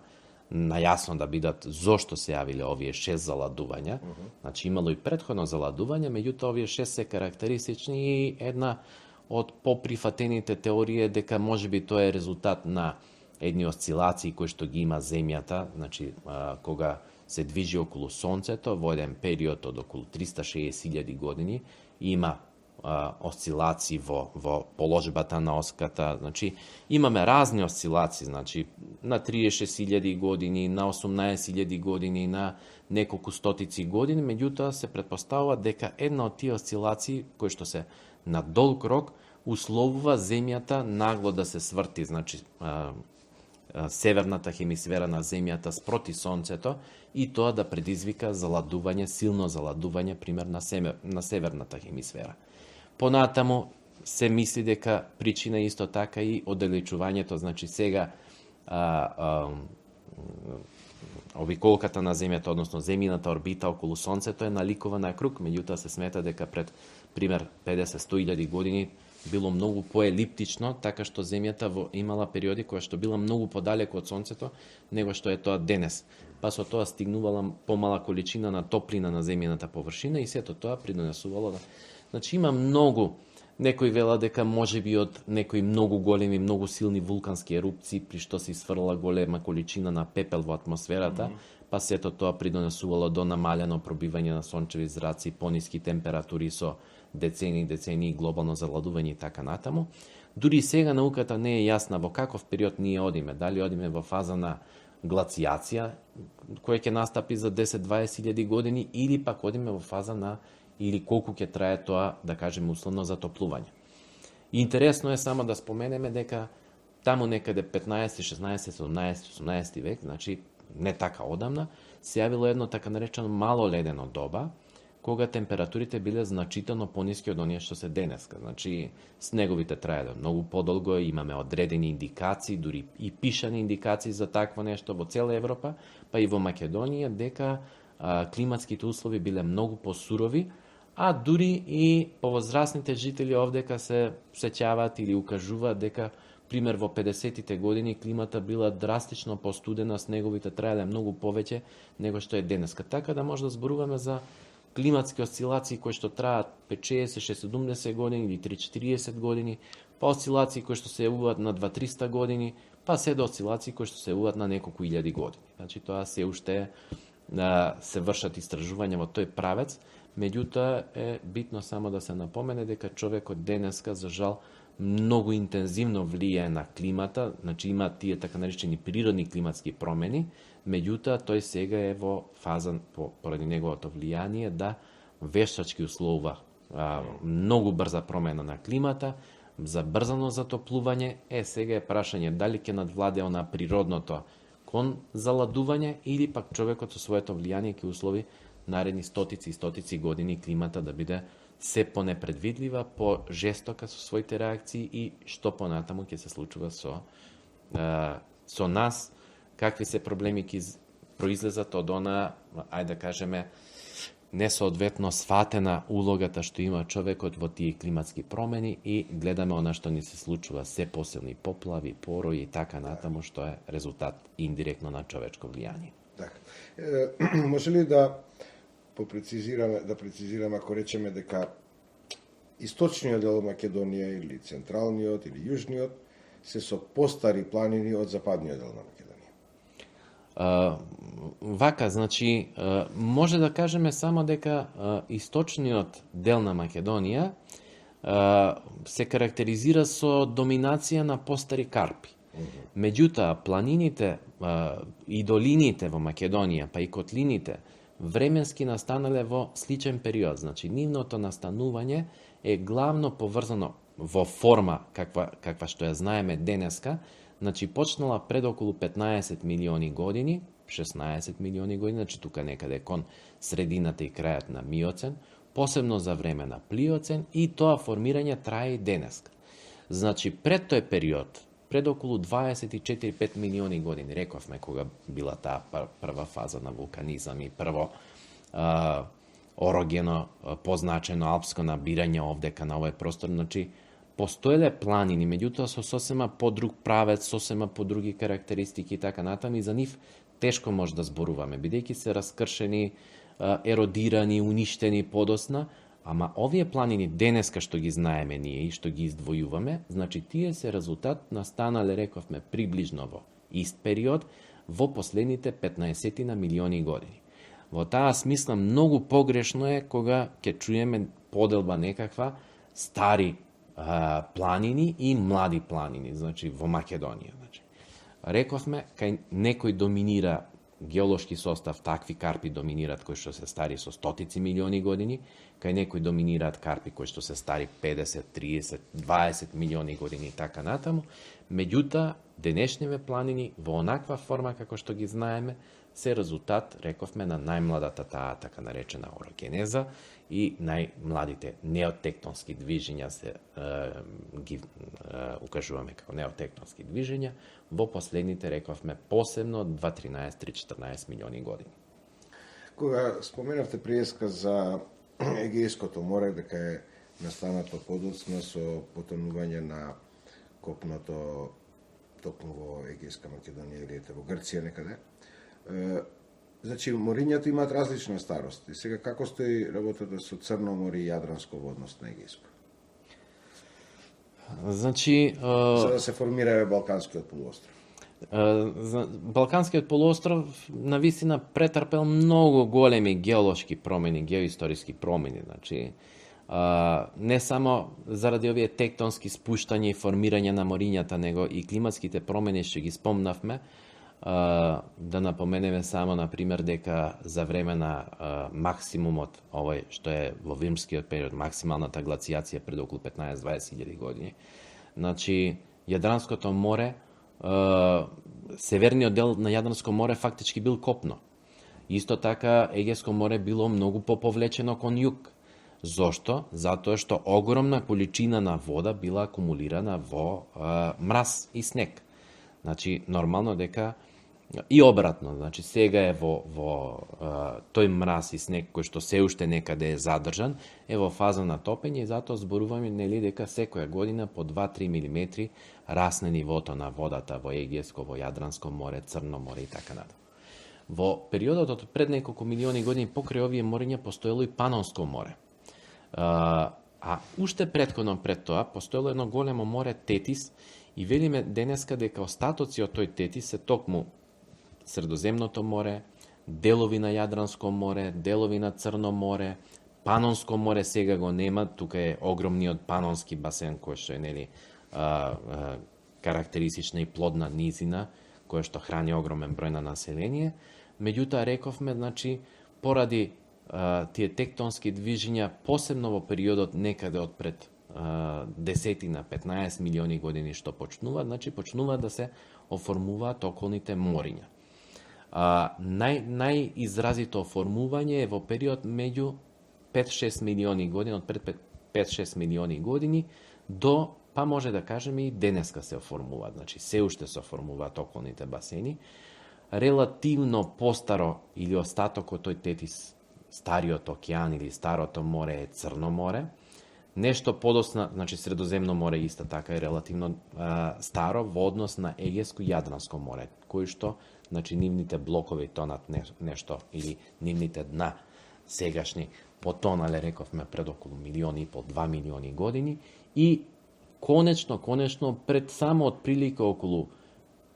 Speaker 2: најасно да бидат зошто се јавиле овие 6 заладувања. Значи имало и претходно заладување, меѓутоа овие 6 се карактеристични, и една од поприфатените теории е дека можеби тоа е резултат на едни осцилации кои што ги има земјата, значи кога се движи околу Сонцето во еден период од околу 360.000 години, има осцилации во положбата на оската, значи имаме разни осцилации, значи на 36.000 години, на 18.000 години, на неколку стотици години, меѓутоа се претпоставува дека една од тие осцилации кои што се на долг рок условува земјата нагло да се сврти, значи северната хемисфера на земјата спроти Сонцето, и тоа да предизвика заладување, силно заладување, пример на северната хемисфера. Понатаму се мисли дека причина исто така и оддалечувањето, значи сега обиколката на земјата, односно земјината орбита околу Сонцето е наликувана круг, меѓутоа се смета дека пред пример 50-100.000 години било многу поелиптично, така што земјата имала периоди која што била многу подалеку од Сонцето него што е тоа денес. Па со тоа стигнувала помала количина на топлина на земјината површина, и сето тоа придонесувало да... Значи има многу, некои вела дека можеби од некои многу големи, многу силни вулкански ерупции, при што се сврла голема количина на пепел во атмосферата, па сето тоа придонесувало до намалено пробивање на сончеви зраци, пониски температури со децени глобално заладување и така натаму. Дури сега науката не е јасна во каков период ние одиме, дали одиме во фаза на глацијација, која ќе настапи за 10-20.000 години, или пак одиме во фаза на, или колку ќе трае тоа, да кажеме условно, затоплување. И интересно е само да споменеме дека таму некаде 15, 16, 17, 18 век, значи не така одамна, се јавило едно така наречено мало ледено доба, кога температурите биле значително пониски од оние што се денеска. Значи, снеговите траеле многу подолго, имаме одредени индикации, дури и пишани индикации за такво нешто во цела Европа, па и во Македонија, дека климатските услови биле многу посурови, а дури и повозрастните жители овдека се сеќаваат или укажуваат дека пример во 50-тите години климата била драстично постудена, снеговите траеле многу повеќе него што е денеска. Така да може да зборуваме за климатски осцилации кои што траат 50-60-70 години или 3-40 години, па осцилации кои што се јавуваат на 2-300 години, па се до осцилации кои што се јавуваат на неколку илјади години. Значи тоа се уште се вршат истражувања во тој правец, меѓутоа е битно само да се напомене дека човекот денеска за жал многу интензивно влијае на климата, значи има тие така наречени природни климатски промени, меѓутоа тој сега е во фаза поради неговото влијание да вештачки условува многу брза промена на климата, забрзано затоплување, сега е прашање дали ќе надвладе на природното кон заладување или пак човекот со своето влијание ќе услови наредни стотици и стотици години климата да биде се понепредвидлива, по-жестока со своите реакции и што понатаму ќе се случува со нас, какви се проблеми ќе произлезат од она, ајде да кажеме, несоодветно сватена улогата што има човекот во тие климатски промени и гледаме она што ни се случува, се посилни поплави, порои и така натаму, што е резултат индиректно на човечко влијание.
Speaker 1: Така. Може ли да прецизираме ако речеме дека источниот дел Македонија или централниот или јужниот се со постари планини од западниот дел на Македонија?
Speaker 2: Вака, значи, може да кажеме само дека источниот дел на Македонија се карактеризира со доминација на постари карпи. Меѓутоа, планините и долините во Македонија, па и котлините, временски настанале во сличен период. Значи, нивното настанување е главно поврзано во форма каква што ја знаеме денеска. Значи, почнала пред околу 15 милиони години, 16 милиони години, значи тука некаде кон средината и крајот на Миоцен, посебно за време на Плиоцен, и тоа формирање трае и денеска. Значи, пред тој период, пред околу 24-5 милиони години, рековме кога била таа прва фаза на вулканизам и прво орогено, позначено алпско набирање овдека на овој простор, значи, постоеле планини, меѓутоа со сосема по друг правец, сосема по други карактеристики и така натаму, и за нив тешко може да зборуваме, бидејќи се раскршени, еродирани, уништени подосна, ама овие планини денеска што ги знаеме ние и што ги издвојуваме, значи тие се резултат настанале, рековме, приближно во ист период, во последните 15 на милиони години. Во таа смисла многу погрешно е кога ќе чуеме поделба некаква стари планини и млади планини, значи во Македонија. Значи, рековме, кај некој доминира геолошки состав, такви карпи доминираат кои што се стари со стотици милиони години, кај некои доминираат карпи кои што се стари 50, 30, 20 милиони години и така натаму. Меѓутоа, денешниве планини во онаква форма како што ги знаеме се резултат, рековме, на најмладата таа така наречена орогенеза и најмладите неотектонски движења се ги укажуваме како неотектонски движења во последните, рековме, посебно 2-13-3-14 милиони години.
Speaker 1: Кога споменавте приеска за Егејското море, дека е настанато подоцна со потонување на копното токму во Егејска Македонија или во Грција некаде, значи, морињата имаат различна старост. И сега како стои работата со Црно море и Јадранско во однос на Егејско?
Speaker 2: Значи,
Speaker 1: за да се формира Балканскиот полуостров.
Speaker 2: Балканскиот полуостров навистина претрпел многу големи геолошки промени, геоисториски промени, значи не само заради овие тектонски спуштања и формирање на морињата, него и климатските промени што ги спомнавме. Да напоменеме само, например, дека за време на максимумот, овој што е во Вимскиот период, максималната глацијација пред околу 15-20 години, значи, Јадранското море, северниот дел на Јадранско море фактички бил копно. Исто така, Егејско море било многу поповлечено кон југ. Зошто? Затоа што огромна количина на вода била акумулирана во мраз и снег. Значи, нормално дека И обратно, значи сега е во тој мраз и снег кој што се уште некаде е задржан, е во фаза на топење и затоа зборуваме нели дека секоја година по 2-3 мм расне нивото на водата во Егејско, во Јадранско море, Црно море и така натаму. Во периодот од пред неколку милиони години покрај овие мориња постоело и Панонско море. А уште претходно пред тоа постоело едно големо море Тетис и велиме денеска дека остатоци од тој Тетис се токму Средоземното море, делови на Јадранско море, делови на Црно море, Панонско море сега го нема, тука е огромниот Панонски басен кој што е нели карактеристична и плодна низина која што храни огромен број на население. Меѓутоа рековме, значи поради тие тектонски движења, посебно во периодот некаде од пред 10 на 15 милиони години што почнуваат, значи почнуваат да се оформуваат околните мориња. Најизразито оформување е во период меѓу 5-6 милиони години, од пред 5-6 милиони години до, па може да кажеме и денеска се оформуваат, значи се уште се оформуваат околните басени. Релативно постаро или остаток од тој Тетис, стариот океан или старото море е Црно море. Нешто подосна, значи Средоземно море исто така е релативно старо во однос на Егејско и Јадранско море, кои што, значи нивните блокови тонат нешто или нивните дна сегашни потонале, рековме, пред околу 1,5-2 милиони години и конечно пред само отприлика околу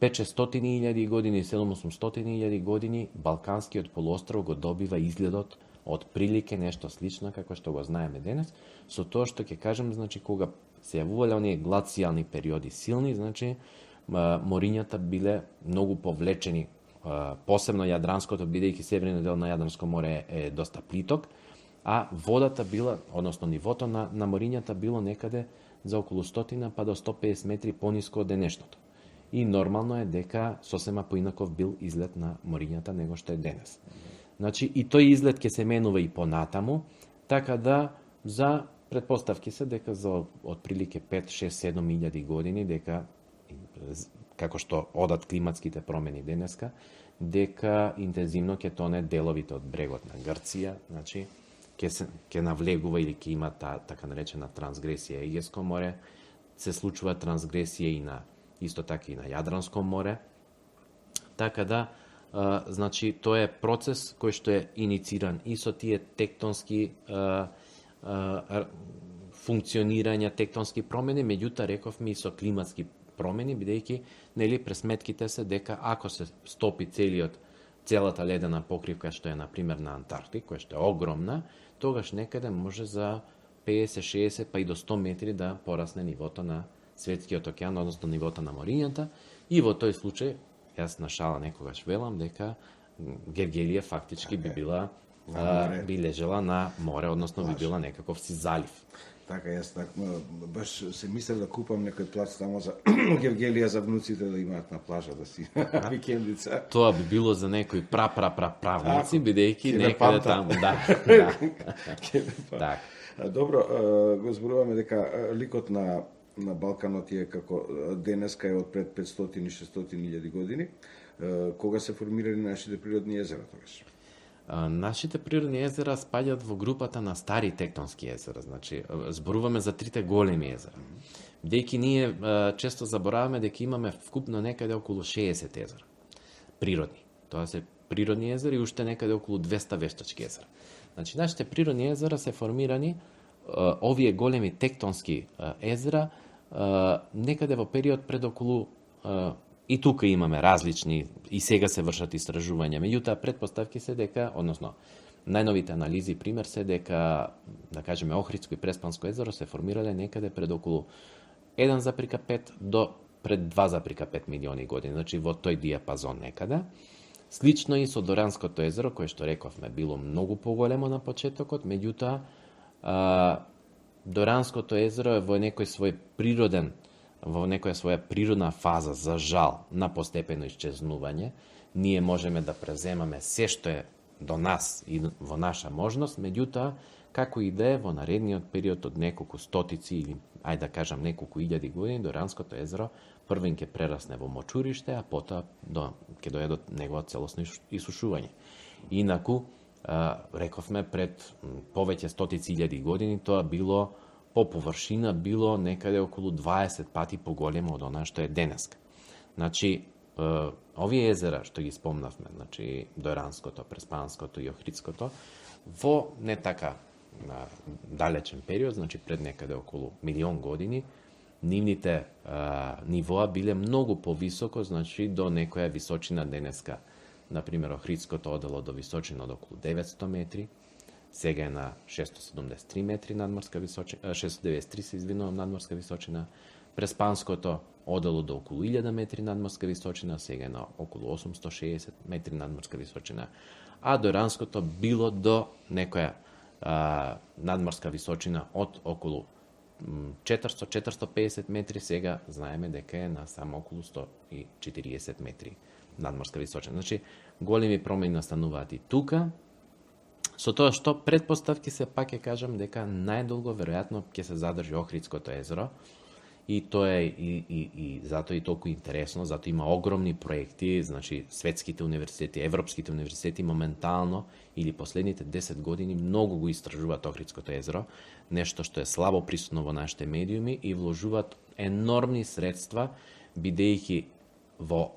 Speaker 2: 500.000 години, 700.000 години, Балканскиот полуостров го добива изгледот од прилике нешто слично како што го знаеме денес, со тоа што ќе кажем, значи кога се јавувале оние глацијални периоди силни, значи морињата биле многу повлечени, посебно Јадранското, бидејќи северниот дел на Јадранско море е доста плиток, а водата била, односно нивото на морињата било некаде за околу 100 па до 150 метри пониско од денешното. И нормално е дека сосема поинаков бил изглед на морињата него што е денес. Значи и тој изглед ќе се менува и понатаму, така да за предпоставки се дека за отприлике 5-6-7 илјади години дека како што одат климатските промени денеска, дека интензивно ќе тоне деловите од брегот на Грција, значи ќе навлегува или ќе има така наречена трансгресија Егејско море, се случува трансгресија и на исто така и на Јадранско море. Така да значи тоа е процес кој што е инициран и со тие тектонски функционирања, тектонски промени, меѓутоа рековме и со климатски промени, бидејќи нели пресметките се дека ако се стопи целата ледена покривка што е на пример на Антарктик, која што е огромна, тогаш некаде може за 50-60 па и до 100 метри да порасне нивото на светскиот океан, односно нивото на морињата, и во тој случај јас на шала некогаш велам дека Гергелија фактички би била би лежела на море, односно би била некаков си залив.
Speaker 1: Така, јас баш се мислев да купам некој плац тамо за Гергелија за внуците да имаат на плажа да си викендица.
Speaker 2: Тоа би било за некои правници, бидејќи некаде таму, да.
Speaker 1: Так. Добро, го зборуваме дека ликот на Балканот е како денеска е од пред 500-600 илјади години. Кога се формирани нашите природни езера тогаш?
Speaker 2: Нашите природни езера спаѓаат во групата на стари тектонски езера, значи зборуваме за трите големи езера. Бидејќи ние често забораваме дека имаме вкупно некаде околу 60 езера природни. Тоа се природни езера и уште некаде околу 200 вештачки езера. Значи нашите природни езера се формирани, овие големи тектонски езера, некаде во период пред околу и тука имаме различни, и сега се вршат истражувања, меѓутоа предпоставки се дека, односно, најновите анализи пример се дека, да кажеме, Охридско и Преспанско езеро се формирале некаде пред околу 1,5 до пред 2,5 милиони години, значи во тој диапазон некаде. Слично и со Доранското езеро, кое што рековме било многу поголемо на почетокот, меѓутоа Доранското езеро е во некој свој природен, во некоја своја природна фаза, за жал, на постепено исчезнување. Ние можеме да преземаме се што е до нас и во наша можност, меѓутоа, како и да е во наредниот период од неколку стотици или ајде да кажам неколку илјади години Доранското езеро првен ќе прерасне во мочуриште, а потоа ќе дојде до неговото целосно исушување. Инаку рековме пред повеќе стотици илјади години тоа било по површина било некаде околу 20 пати поголемо од она што е денеска. Значи, овие езера што ги спомнавме, значи Доранското, Преспанското и Охридското, во не така далечен период, значи пред некаде околу 1.000.000 години, нивните нивоа биле многу повисоко, значи до некоја височина денеска. Например, Охридското одело до височина од околу 900 метри, сега е на 673 метри надморска височина, 693 се извинувам надморска височина. Преспанското одело до околу 1000 метри надморска височина, сега е на околу 860 метри надморска височина. А Доранското било до некоја надморска височина од околу 400-450 метри, сега знаеме дека е на само околу 140 метри надморска височина. Значи, големи промени настануваат и тука, со тоа што предпоставки се пак ќе кажам дека најдолго веројатно ќе се задржи Охридското езеро, и тоа е и затоа и толку интересно, затоа има огромни проекти, значи светските универзитети, европските универзитети моментално или последните 10 години многу го истражуваат Охридското езеро, нешто што е слабо присутно во нашите медиуми и вложуваат енормни средства, бидејќи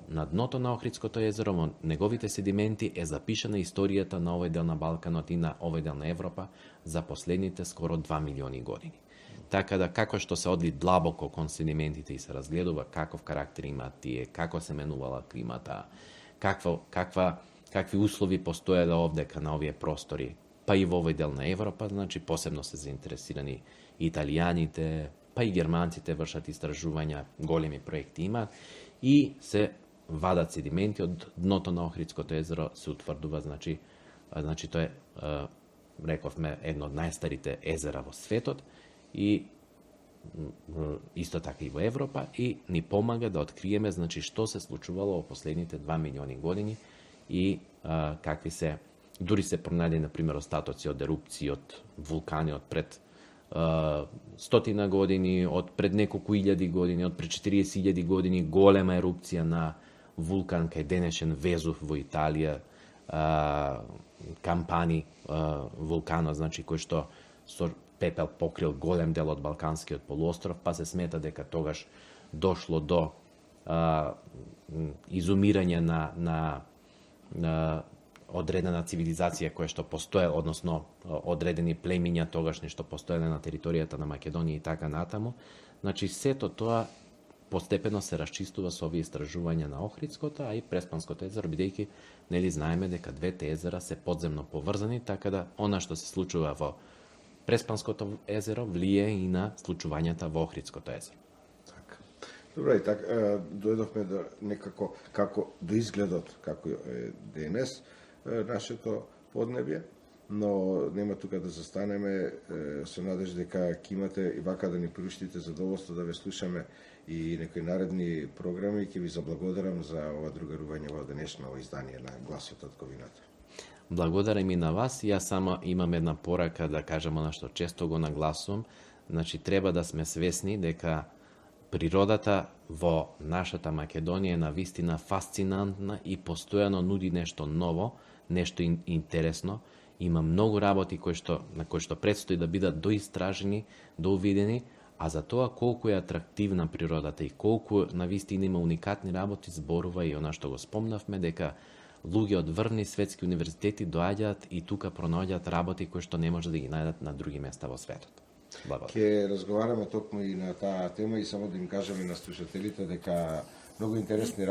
Speaker 2: на дното на Охридското езеро, во неговите седименти е запишана историјата на овој дел на Балканот и на овој дел на Европа за последните скоро 2 милиони години. Така да, како што се одли длабоко кон седиментите и се разгледува каков карактер имаат тие, како се менувала климата, какви услови постоеле овдека на овие простори, па и во овој дел на Европа, значи посебно се заинтересирани италијаните, па и германците вршат истражувања, големи проекти имаат и се вадат седименти од дното на Охридското езеро, се утврдува, значи тоа е, рековме, едно од најстарите езера во светот и исто така и во Европа и ни помага да откриеме, значи, што се случувало во последните 2 милиони години и какви се, дури се пронајде, например, остатоци од ерупции од вулкани од пред 100 години, од пред неколку илјади години, од пред 40.000 години, голема ерупција на вулкан кај денешен Везув во Италија, Кампани вулканот, значи, кој што со пепел покрил голем дел од Балканскиот полуостров, па се смета дека тогаш дошло до изумирање на одредена цивилизација која што постоел, односно одредени племиња тогашни што постоеле на територијата на Македонија и така натаму. Значи, сето тоа постепено се расчистува со овие истражувања на Охридското, а и Преспанското езеро, бидејќи нели знаеме дека двете езера се подземно поврзани, така да она што се случува во Преспанското езеро влие и на случувањата во Охридското езеро.
Speaker 1: Така. Добро, и така дојдовме до некако како до изгледот како е денес нашето поднебје, но нема тука да застанеме, со надеж дека ќе имате и вака да ни приуштите задоволство да ве слушаме и некои наредни програми. Ќе ви заблагодарам за ова другарување во денешно издание на Гласот од Ковината.
Speaker 2: Благодарам и на вас. Јас само имам една порака да кажам она што често го нагласувам. Значи, треба да сме свесни дека природата во нашата Македонија е навистина фасцинантна и постојано нуди нешто ново, нешто интересно. Има многу работи на кои што предстои да бидат доистражени, доувидени, а за тоа колку е атрактивна природата и колку навистина има уникатни работи зборува и она што го спомнавме, дека луѓе од врвни светски универзитети доаѓаат и тука пронаоѓаат работи кои што не може да ги најдат на други места во светот.
Speaker 1: Ќе разговараме токму и на таа тема и само да им кажеме на слушателите дека многу интересни